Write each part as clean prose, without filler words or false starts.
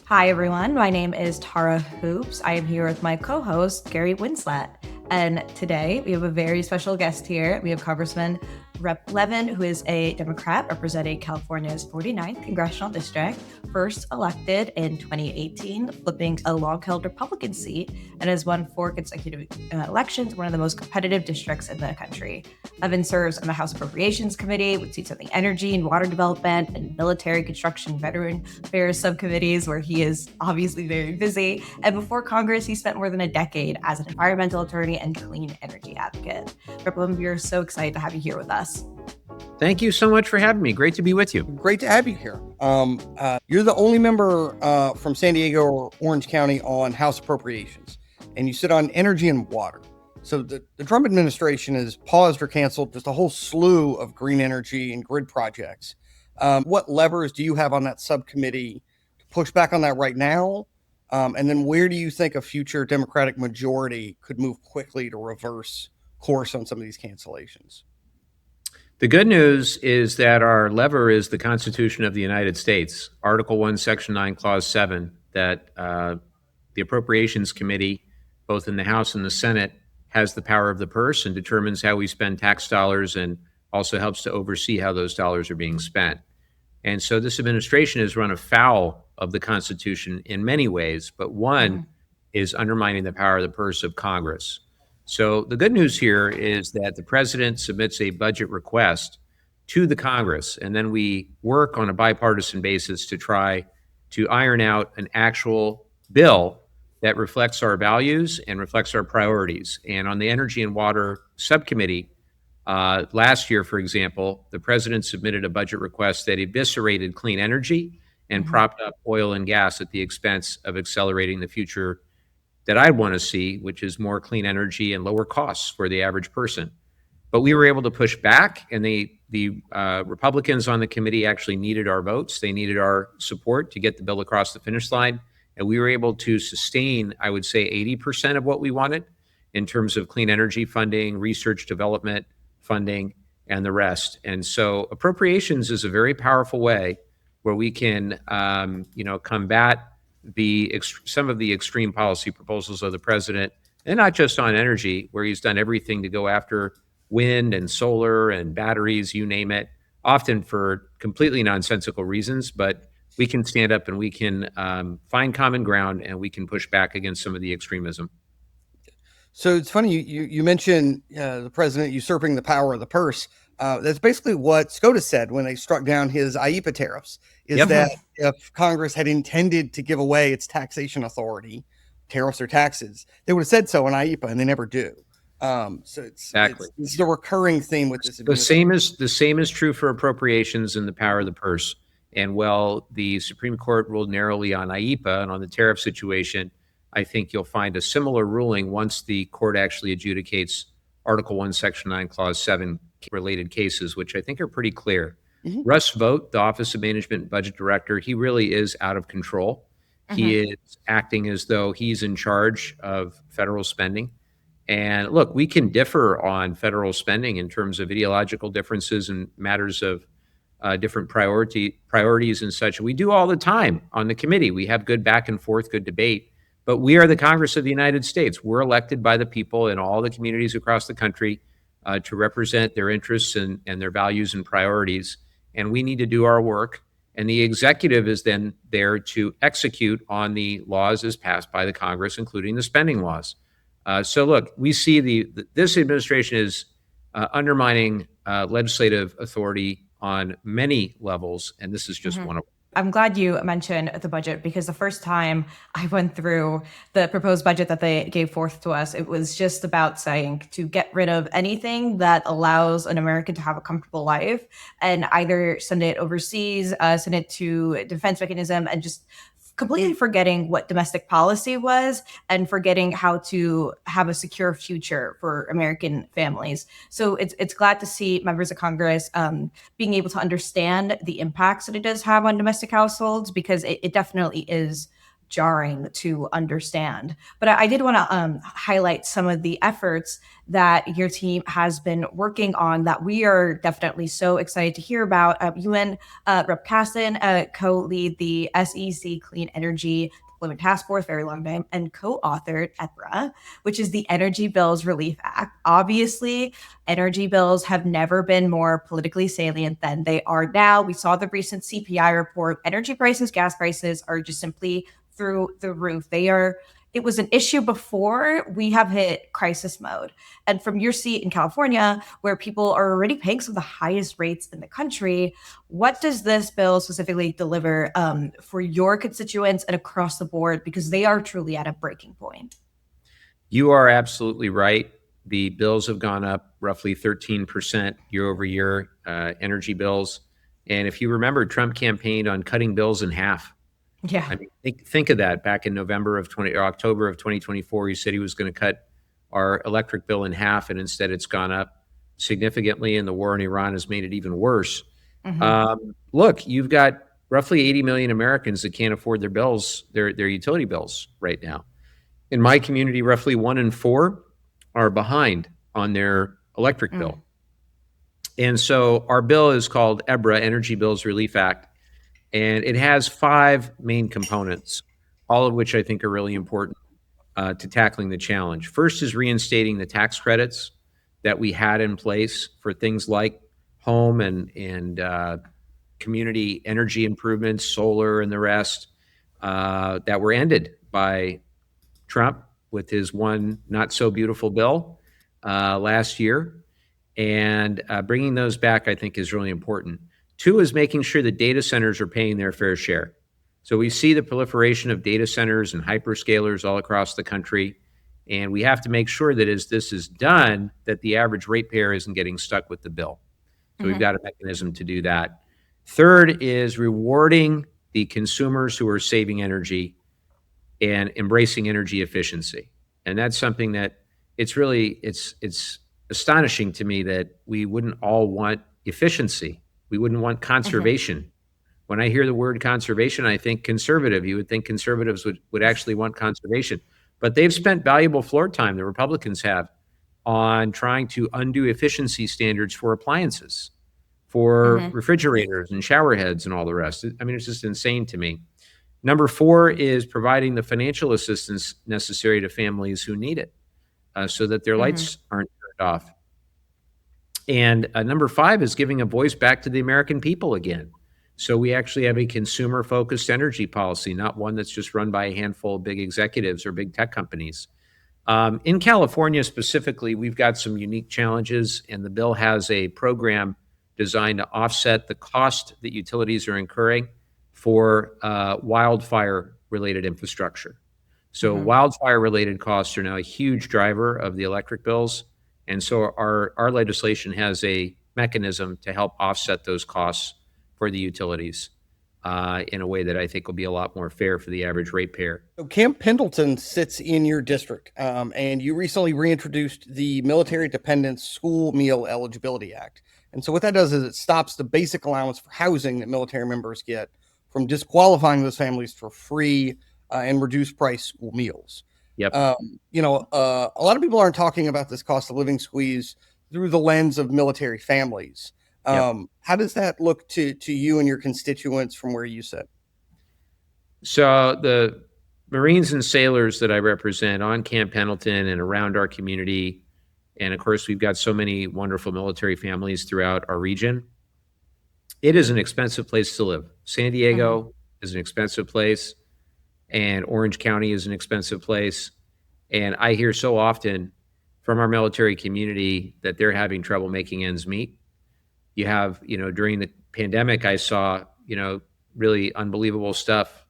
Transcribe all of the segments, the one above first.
Hi, everyone. My name is Tahra Hoops. I am here with my co-host, Gary Winslett. And today we have a very special guest here. We have Congressman Rep. Levin, who is a Democrat representing California's 49th Congressional District, first elected in 2018, flipping a long-held Republican seat, and has won 4 consecutive elections, one of the most competitive districts in the country. Levin serves on the House Appropriations Committee, with seats on the Energy and Water Development and Military Construction Veteran Affairs subcommittees, where he is obviously very busy. And before Congress, he spent more than a decade as an environmental attorney and clean energy advocate. Rep. Levin, we are so excited to have you here with us. Thank you so much for having me. Great to be with you. Great to have you here. You're the only member from San Diego or Orange County on House Appropriations, and you sit on Energy and Water. So the Trump administration has paused or canceled just a whole slew of green energy and grid projects. What levers do you have on that subcommittee to push back on that right now? And then where do you think a future Democratic majority could move quickly to reverse course on some of these cancellations? The good news is that our lever is the Constitution of the United States, Article 1, Section 9, Clause 7, that the Appropriations Committee, both in the House and the Senate, has the power of the purse and determines how we spend tax dollars and also helps to oversee how those dollars are being spent. And so this administration has run afoul of the Constitution in many ways, but one is undermining the power of the purse of Congress. So the good news here is that the president submits a budget request to the Congress, and then we work on a bipartisan basis to try to iron out an actual bill that reflects our values and reflects our priorities. And on the Energy and Water Subcommittee, last year, for example, the president submitted a budget request that eviscerated clean energy and propped up oil and gas at the expense of accelerating the future that I'd want to see, which is more clean energy and lower costs for the average person. But we were able to push back, and the Republicans on the committee actually needed our votes. They needed our support to get the bill across the finish line. And we were able to sustain, I would say, 80% of what we wanted in terms of clean energy funding, research development funding, and the rest. And so appropriations is a very powerful way where we can, combat some of the extreme policy proposals of the president, and not just on energy, where he's done everything to go after wind and solar and batteries, you name it, often for completely nonsensical reasons. But we can stand up and we can find common ground, and we can push back against some of the extremism. So it's funny, you mentioned the president usurping the power of the purse. That's basically what SCOTUS said when they struck down his IEPA tariffs, is that if Congress had intended to give away its taxation authority, tariffs or taxes, they would have said so in IEPA, and they never do. So it's the recurring theme with this. The same is true for appropriations and the power of the purse. And while the Supreme Court ruled narrowly on IEPA and on the tariff situation, I think you'll find a similar ruling once the court actually adjudicates Article 1, Section 9, Clause 7 related cases, which I think are pretty clear. Russ Vought, the Office of Management and Budget Director, he really is out of control. He is acting as though he's in charge of federal spending. And look, we can differ on federal spending in terms of ideological differences and matters of different priorities and such. We do all the time on the committee. We have good back and forth, good debate. But we are the Congress of the United States. We're elected by the people in all the communities across the country to represent their interests and their values and priorities. And we need to do our work. And the executive is then there to execute on the laws as passed by the Congress, including the spending laws. So look, we see this administration is undermining legislative authority on many levels, and this is just one of them. I'm glad you mentioned the budget, because the first time I went through the proposed budget that they gave forth to us, it was just about saying to get rid of anything that allows an American to have a comfortable life and either send it overseas, send it to a defense mechanism, and just completely forgetting what domestic policy was and forgetting how to have a secure future for American families. So it's glad to see members of Congress being able to understand the impacts that it does have on domestic households, because it definitely is jarring to understand. But I did want to highlight some of the efforts that your team has been working on that we are definitely so excited to hear about. You and Rep. Casten co-lead the SEC Clean Energy Deployment Task Force, very long name, and co-authored EBRA, which is the Energy Bills Relief Act. Obviously, energy bills have never been more politically salient than they are now. We saw the recent CPI report. Energy prices, gas prices are just simply through the roof. It was an issue before we have hit crisis mode. And from your seat in California, where people are already paying some of the highest rates in the country, what does this bill specifically deliver for your constituents and across the board? Because they are truly at a breaking point. You are absolutely right. The bills have gone up roughly 13% year over year, energy bills. And if you remember, Trump campaigned on cutting bills in half. Yeah. I mean, think of that. Back in October of 2024, he said he was going to cut our electric bill in half, and instead it's gone up significantly, and the war in Iran has made it even worse. Look, you've got roughly 80 million Americans that can't afford their bills, their utility bills right now. In my community, roughly 1 in 4 are behind on their electric bill. And so our bill is called EBRA, Energy Bills Relief Act. And it has 5 main components, all of which I think are really important to tackling the challenge. First is reinstating the tax credits that we had in place for things like home and community energy improvements, solar and the rest, that were ended by Trump with his one not so beautiful bill last year. And bringing those back, I think, is really important. 2 is making sure that data centers are paying their fair share. So we see the proliferation of data centers and hyperscalers all across the country. And we have to make sure that as this is done, that the average ratepayer isn't getting stuck with the bill. So we've got a mechanism to do that. 3rd is rewarding the consumers who are saving energy and embracing energy efficiency. And that's something that it's astonishing to me that we wouldn't all want efficiency. We wouldn't want conservation. When I hear the word conservation, I think conservative. You would think conservatives would actually want conservation. But they've spent valuable floor time, the Republicans have, on trying to undo efficiency standards for appliances, for refrigerators and shower heads and all the rest. I mean, it's just insane to me. Number 4 is providing the financial assistance necessary to families who need it so that their lights aren't turned off. And number 5 is giving a voice back to the American people again. So we actually have a consumer-focused energy policy, not one that's just run by a handful of big executives or big tech companies. In California specifically, we've got some unique challenges, and the bill has a program designed to offset the cost that utilities are incurring for wildfire-related infrastructure. So wildfire-related costs are now a huge driver of the electric bills. And so our legislation has a mechanism to help offset those costs for the utilities in a way that I think will be a lot more fair for the average ratepayer. So Camp Pendleton sits in your district, and you recently reintroduced the Military Dependents School Meal Eligibility Act. And so what that does is it stops the basic allowance for housing that military members get from disqualifying those families for free and reduced price school meals. Yep. A lot of people aren't talking about this cost of living squeeze through the lens of military families. How does that look to you and your constituents from where you sit? So the Marines and sailors that I represent on Camp Pendleton and around our community, and of course, we've got so many wonderful military families throughout our region. It is an expensive place to live. San Diego is an expensive place, and Orange County is an expensive place. And I hear so often from our military community that they're having trouble making ends meet. You have, during the pandemic, I saw, really unbelievable stuff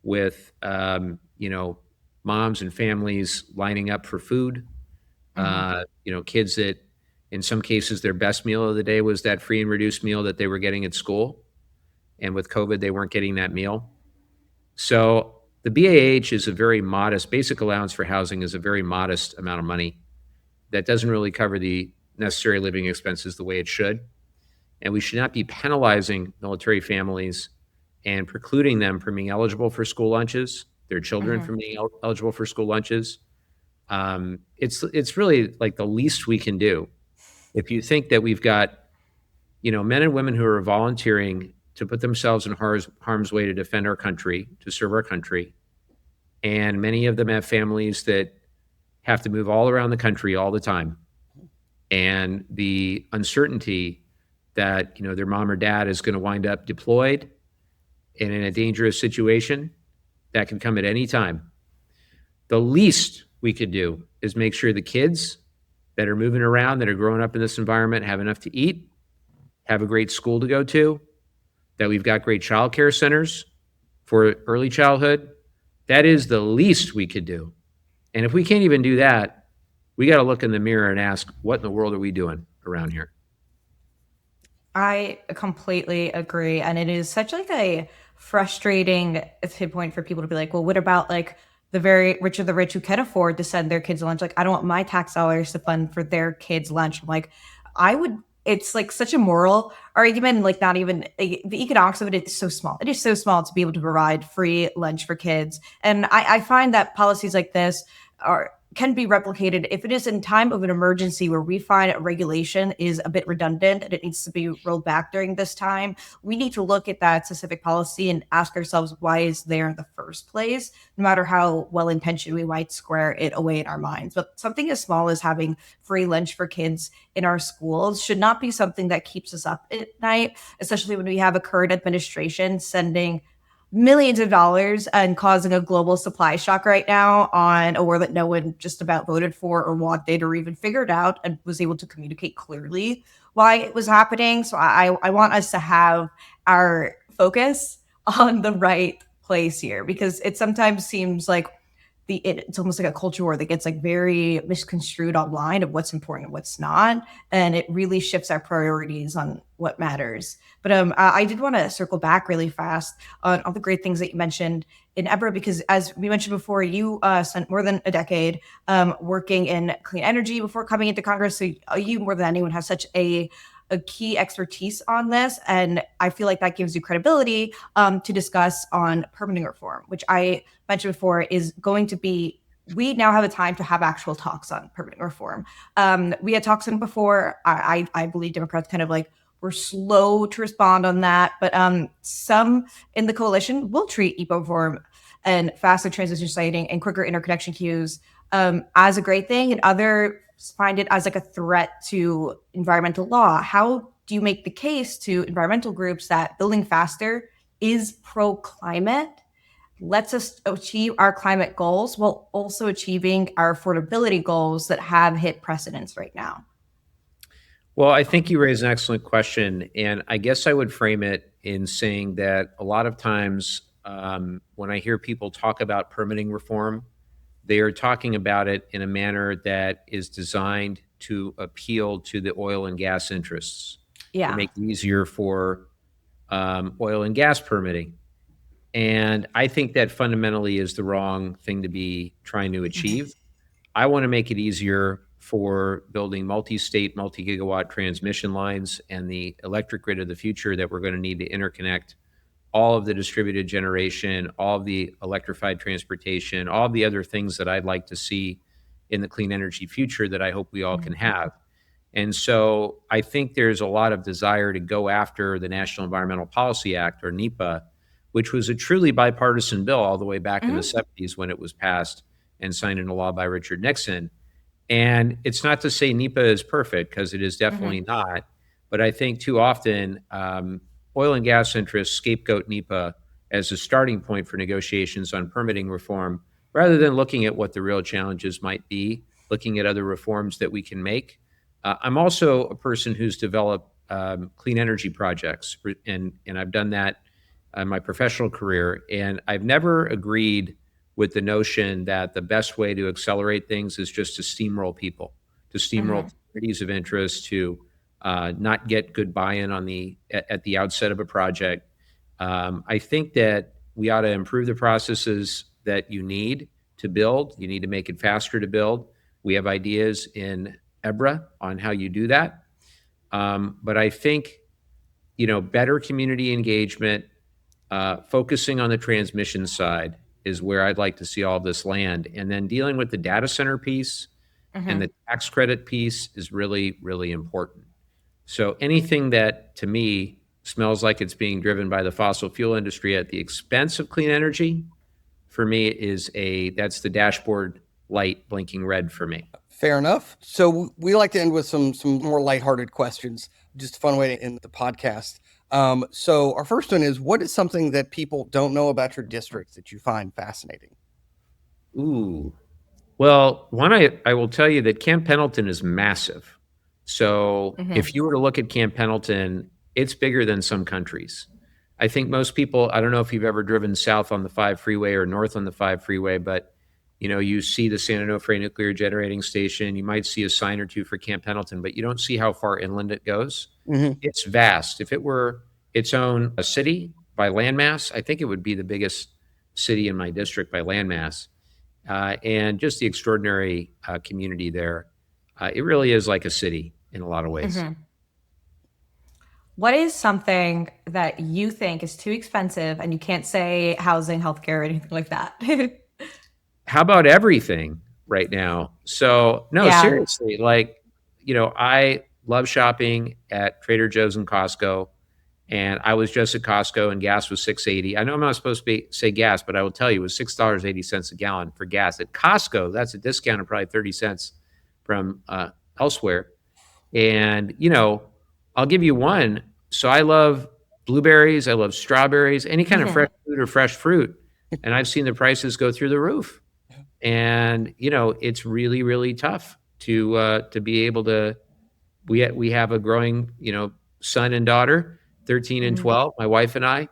with, moms and families lining up for food. Kids that, in some cases, their best meal of the day was that free and reduced meal that they were getting at school. And with COVID, they weren't getting that meal. So the BAH is a very modest, basic allowance for housing is a very modest amount of money that doesn't really cover the necessary living expenses the way it should. And we should not be penalizing military families and precluding them from being eligible for school lunches their children from being eligible for school lunches. It's really like the least we can do. If you think that we've got, men and women who are volunteering to put themselves in harm's way to defend our country, to serve our country, and many of them have families that have to move all around the country all the time, and the uncertainty that their mom or dad is going to wind up deployed and in a dangerous situation that can come at any time. The least we could do is make sure the kids that are moving around, that are growing up in this environment, have enough to eat, have a great school to go to, that we've got great child care centers for early childhood. That is the least we could do. And if we can't even do that, we got to look in the mirror and ask, what in the world are we doing around here? I completely agree. And it is such like a frustrating point for people to be like, well, what about like the very rich of the rich who can afford to send their kids lunch? Like, I don't want my tax dollars to fund for their kids' lunch. I'm like, it's like such a moral argument. Like, not even the economics of it is so small. It is so small to be able to provide free lunch for kids. And I find that policies like this can be replicated if it is in time of an emergency where we find a regulation is a bit redundant and it needs to be rolled back during this time. We need to look at that specific policy and ask ourselves why it's there in the first place, no matter how well-intentioned we might square it away in our minds. But something as small as having free lunch for kids in our schools should not be something that keeps us up at night, especially when we have a current administration sending millions of dollars and causing a global supply shock right now on a war that no one just about voted for or wanted or even figured out and was able to communicate clearly why it was happening. So I want us to have our focus on the right place here, because it sometimes seems like it's almost like a culture war that gets like very misconstrued online of what's important and what's not. And it really shifts our priorities on what matters. But I did want to circle back really fast on all the great things that you mentioned in EBRA, because as we mentioned before, you spent more than a decade working in clean energy before coming into Congress. So you more than anyone have such a key expertise on this. And I feel like that gives you credibility to discuss on permitting reform, which I mentioned before is going to be, we now have a time to have actual talks on permitting reform. We had talks on before. I believe Democrats kind of like were slow to respond on that, but some in the coalition will treat EPA reform and faster transition siting and quicker interconnection queues as a great thing, and other find it as like a threat to environmental law. How do you make the case to environmental groups that building faster is pro-climate, lets us achieve our climate goals while also achieving our affordability goals that have hit precedents right now? Well, I think you raise an excellent question. And I guess I would frame it in saying that a lot of times when I hear people talk about permitting reform, they are talking about it in a manner that is designed to appeal to the oil and gas interests, to make it easier for oil and gas permitting. And I think that fundamentally is the wrong thing to be trying to achieve. I want to make it easier for building multi-state, multi-gigawatt transmission lines and the electric grid of the future that we're going to need to interconnect all of the distributed generation, all of the electrified transportation, all of the other things that I'd like to see in the clean energy future that I hope we all can have. And so I think there's a lot of desire to go after the National Environmental Policy Act, or NEPA, which was a truly bipartisan bill all the way back in the 70s when it was passed and signed into law by Richard Nixon. And it's not to say NEPA is perfect, because it is definitely not. But I think too often oil and gas interests scapegoat NEPA as a starting point for negotiations on permitting reform, rather than looking at what the real challenges might be, looking at other reforms that we can make. I'm also a person who's developed clean energy projects, and I've done that in my professional career. And I've never agreed with the notion that the best way to accelerate things is just to steamroll people, to steamroll communities of interest, to not get good buy-in at the outset of a project. I think that we ought to improve the processes that you need to build. You need to make it faster to build. We have ideas in EBRA on how you do that. But I think, better community engagement, focusing on the transmission side, is where I'd like to see all this land. And then dealing with the data center piece and the tax credit piece is really, really important. So anything that, to me, smells like it's being driven by the fossil fuel industry at the expense of clean energy, for me, that's the dashboard light blinking red for me. Fair enough. So we like to end with some more lighthearted questions. Just a fun way to end the podcast. So our first one is, what is something that people don't know about your district that you find fascinating? Ooh. Well, one, I will tell you that Camp Pendleton is massive. So if you were to look at Camp Pendleton, it's bigger than some countries. I think most people, I don't know if you've ever driven south on the 5 freeway or north on the 5 freeway, but you see the San Onofre Nuclear Generating Station. You might see a sign or two for Camp Pendleton, but you don't see how far inland it goes. It's vast. If it were its own city by landmass, I think it would be the biggest city in my district by landmass. And just the extraordinary community there. It really is like a city in a lot of ways. What is something that you think is too expensive and you can't say housing, healthcare, or anything like that? How about everything right now? So, no, seriously, I love shopping at Trader Joe's and Costco. And I was just at Costco and gas was $6.80. I know I'm not supposed to say gas, but I will tell you it was $6.80 a gallon for gas. At Costco, that's a discount of probably 30 cents from elsewhere. And, I'll give you one. So I love blueberries. I love strawberries, any kind of fresh food or fresh fruit. And I've seen the prices go through the roof. And, it's really, really tough to be able to, we have a growing, son and daughter, 13 and 12, my wife and I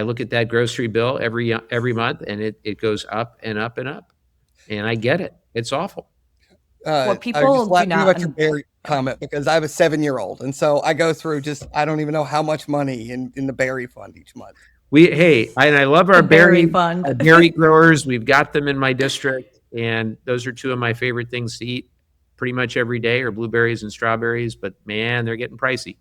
look at that grocery bill every month, and it goes up and up and up. And I get it. It's awful. What people I was just laughing do not about your berry comment, because I have a 7-year-old, and so I go through I don't even know how much money in the berry fund each month. I love our berry fund. Our berry growers. We've got them in my district, and those are two of my favorite things to eat pretty much every day, are blueberries and strawberries. But man, they're getting pricey.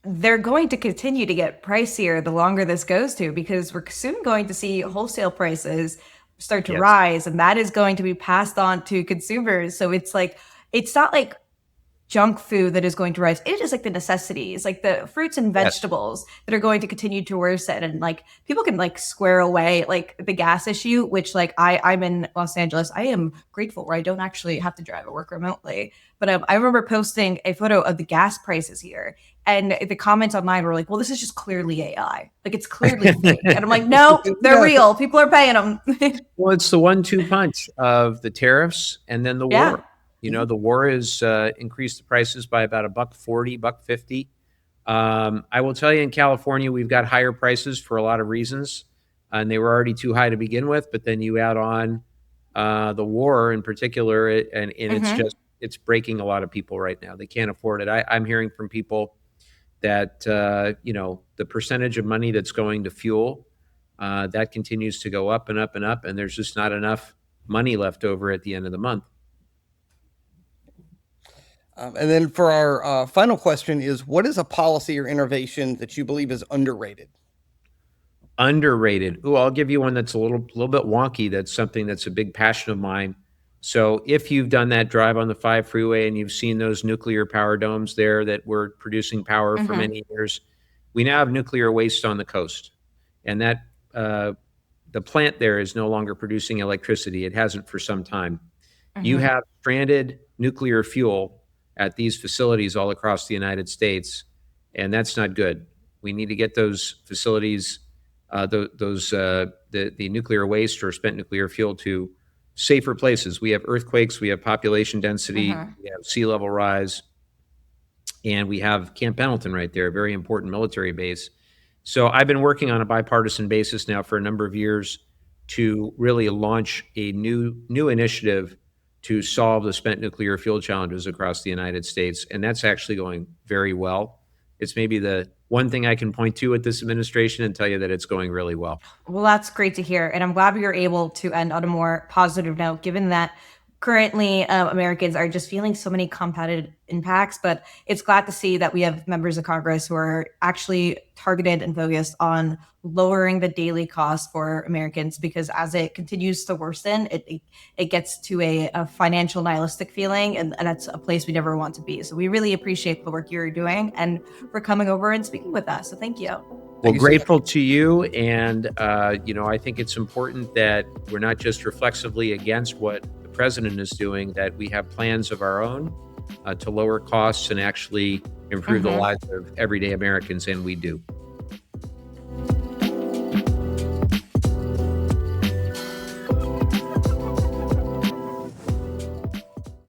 They're going to continue to get pricier the longer this goes to, because we're soon going to see wholesale prices start to rise, and that is going to be passed on to consumers. So it's not like junk food that is going to rise. It is like the necessities, like the fruits and vegetables that are going to continue to worsen. And people can square away the gas issue, which I'm in Los Angeles. I am grateful where I don't actually have to drive or work remotely. But I remember posting a photo of the gas prices here, and the comments online were like, well, this is just clearly AI. It's clearly fake. And I'm like, no, they're real. People are paying them. Well, it's the 1-2 punch of the tariffs and then the war. The war has increased the prices by about $1.40, $1.50. I will tell you, in California, we've got higher prices for a lot of reasons, and they were already too high to begin with. But then you add on the war in particular, and it's breaking a lot of people right now. They can't afford it. I'm hearing from people that the percentage of money that's going to fuel that continues to go up and up and up, and there's just not enough money left over at the end of the month. And then for our final question is, what is a policy or innovation that you believe is underrated? Underrated. Ooh, I'll give you one that's a little bit wonky. That's something that's a big passion of mine. So if you've done that drive on the 5 freeway and you've seen those nuclear power domes there that were producing power for many years, we now have nuclear waste on the coast. And that the plant there is no longer producing electricity. It hasn't for some time. You have stranded nuclear fuel at these facilities all across the United States, and that's not good. We need to get those facilities, the nuclear waste or spent nuclear fuel, to safer places. We have earthquakes, we have population density, we have sea level rise, and we have Camp Pendleton right there, a very important military base. So I've been working on a bipartisan basis now for a number of years to really launch a new initiative to solve the spent nuclear fuel challenges across the United States. And that's actually going very well. It's maybe the one thing I can point to with this administration and tell you that it's going really well. Well, that's great to hear. And I'm glad we were able to end on a more positive note, given that currently Americans are just feeling so many compounded impacts, but it's glad to see that we have members of Congress who are actually targeted and focused on lowering the daily cost for Americans, because as it continues to worsen, it gets to a financial nihilistic feeling, and that's a place we never want to be. So we really appreciate the work you're doing and for coming over and speaking with us. So thank you. Well, grateful to you. And, I think it's important that we're not just reflexively against what the president is doing, that we have plans of our own to lower costs and actually improve the lives of everyday Americans, and we do.